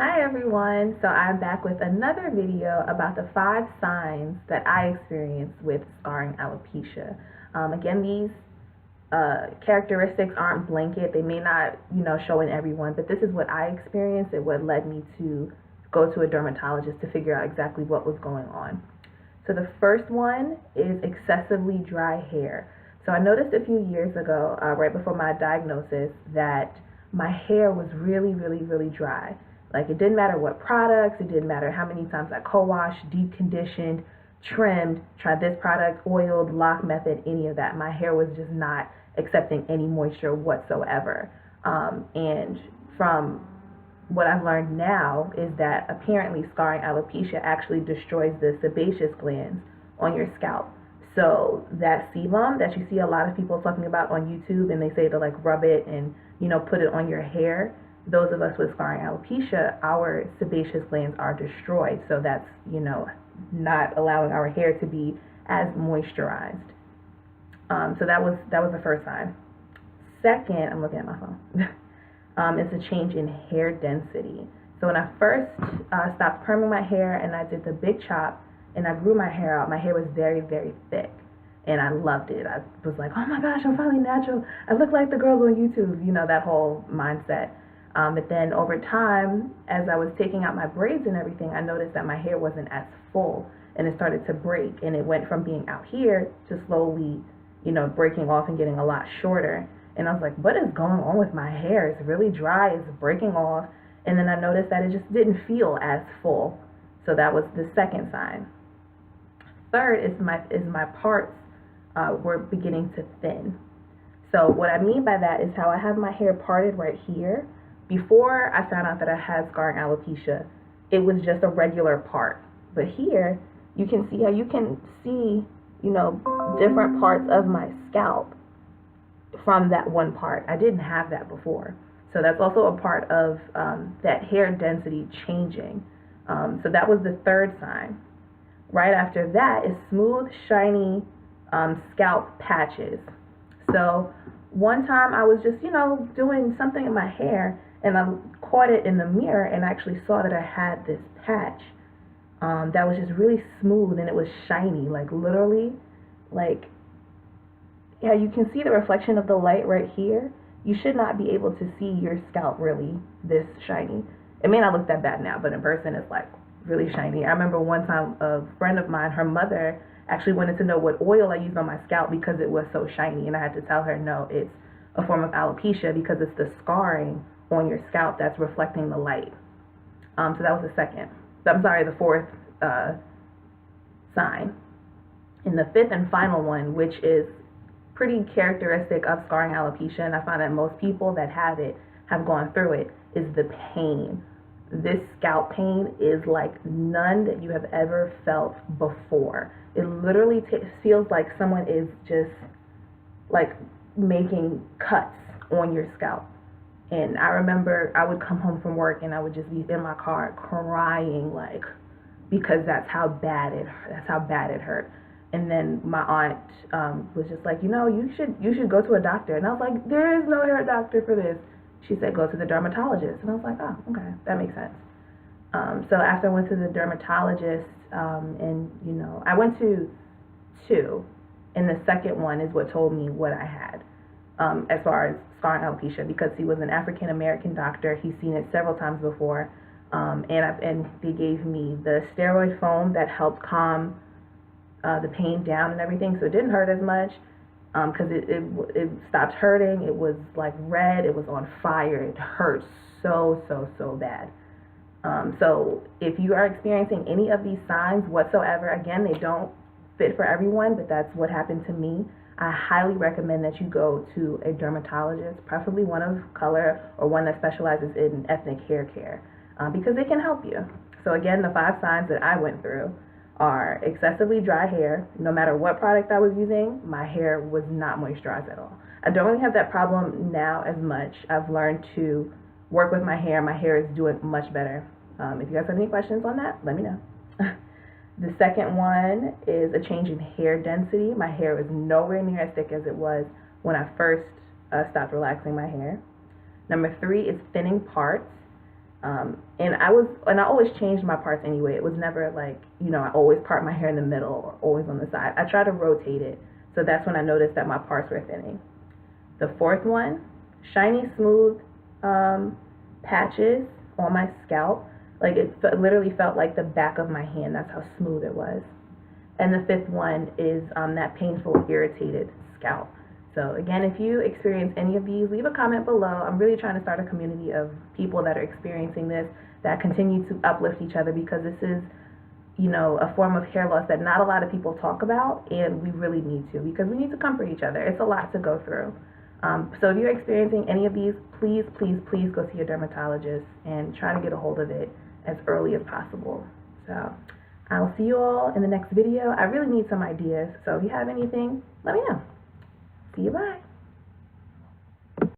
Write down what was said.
Hi everyone, so I'm back with another video about the 5 signs that I experienced with scarring alopecia. Again, these characteristics aren't blanket. They may not, show in everyone, but this is what I experienced and what led me to go to a dermatologist to figure out exactly what was going on. So the first one is excessively dry hair. So I noticed a few years ago, right before my diagnosis, that my hair was really dry. Like, it didn't matter what products, it didn't matter how many times I co-washed, deep conditioned, trimmed, tried this product, oiled, lock method, any of that. My hair was just not accepting any moisture whatsoever. And from what I've learned now is that apparently scarring alopecia actually destroys the sebaceous glands on your scalp. So that sebum that you see a lot of people talking about on YouTube, and they say to like rub it and put it on your hair, those of us with scarring alopecia, our sebaceous glands are destroyed. So that's not allowing our hair to be as moisturized. So that was the first sign. Second, I'm looking at my phone. Is a change in hair density. So when I first stopped perming my hair and I did the big chop and I grew my hair out, my hair was very thick. And I loved it. I was like, oh my gosh, I'm finally natural. I look like the girls on YouTube, that whole mindset. But then over time, as I was taking out my braids and everything, I noticed that my hair wasn't as full and it started to break. And it went from being out here to slowly, breaking off and getting a lot shorter. And I was like, what is going on with my hair? It's really dry, it's breaking off. And then I noticed that it just didn't feel as full. So that was the second sign. Third is my parts were beginning to thin. So what I mean by that is how I have my hair parted right here. Before I found out that I had scarring alopecia, it was just a regular part. But here, you can see how you can see, different parts of my scalp from that one part. I didn't have that before. So that's also a part of that hair density changing. So that was the third sign. Right after that is smooth, shiny scalp patches. So one time I was just, doing something in my hair and I caught it in the mirror and actually saw that I had this patch that was just really smooth and it was shiny, like literally, like, yeah, you can see the reflection of the light right here. You should not be able to see your scalp really this shiny. It may not look that bad now, but in person it's like really shiny. I remember one time a friend of mine, her mother actually wanted to know what oil I used on my scalp because it was so shiny, and I had to tell her, no, it's a form of alopecia because it's the scarring on your scalp that's reflecting the light. So that was the fourth sign. And the fifth and final one, which is pretty characteristic of scarring alopecia, and I find that most people that have it have gone through it, is the pain. This scalp pain is like none that you have ever felt before. It literally feels like someone is just like making cuts on your scalp. And I remember I would come home from work and I would just be in my car crying, like, because that's how bad it hurt. And then my aunt was just like, you should go to a doctor. And I was like, there is no hair doctor for this. She said, go to the dermatologist. And I was like, oh, okay, that makes sense. So after I went to the dermatologist, I went to 2, and the second one is what told me what I had as far as scarring alopecia, because he was an African American doctor. He's seen it several times before, and they gave me the steroid foam that helped calm the pain down and everything, so it didn't hurt as much because it stopped hurting. It was like red. It was on fire. It hurt so bad. So if you are experiencing any of these signs whatsoever, again, they don't fit for everyone, but that's what happened to me. I highly recommend that you go to a dermatologist, preferably one of color or one that specializes in ethnic hair care, because they can help you. So again, the 5 signs that I went through are excessively dry hair. No matter what product I was using, my hair was not moisturized at all. I don't really have that problem now as much. I've learned to work with my hair. My hair is doing much better. If you guys have any questions on that, let me know. The second one is a change in hair density. My hair is nowhere near as thick as it was when I first stopped relaxing my hair. Number 3 is thinning parts. And I always changed my parts anyway. It was never like, you know, I always part my hair in the middle or always on the side. I try to rotate it. So that's when I noticed that my parts were thinning. The fourth one, shiny, smooth patches on my scalp. Like it literally felt like the back of my hand. That's how smooth it was. And the fifth one is that painful, irritated scalp. So again, if you experience any of these, leave a comment below. I'm really trying to start a community of people that are experiencing this, that continue to uplift each other, because this is, you know, a form of hair loss that not a lot of people talk about, and we really need to, because we need to comfort each other. It's a lot to go through. So if you're experiencing any of these, please, please, please go see your dermatologist and try to get a hold of it as early as possible. So I'll see you all in the next video. I really need some ideas, so if you have anything, let me know. See you, bye.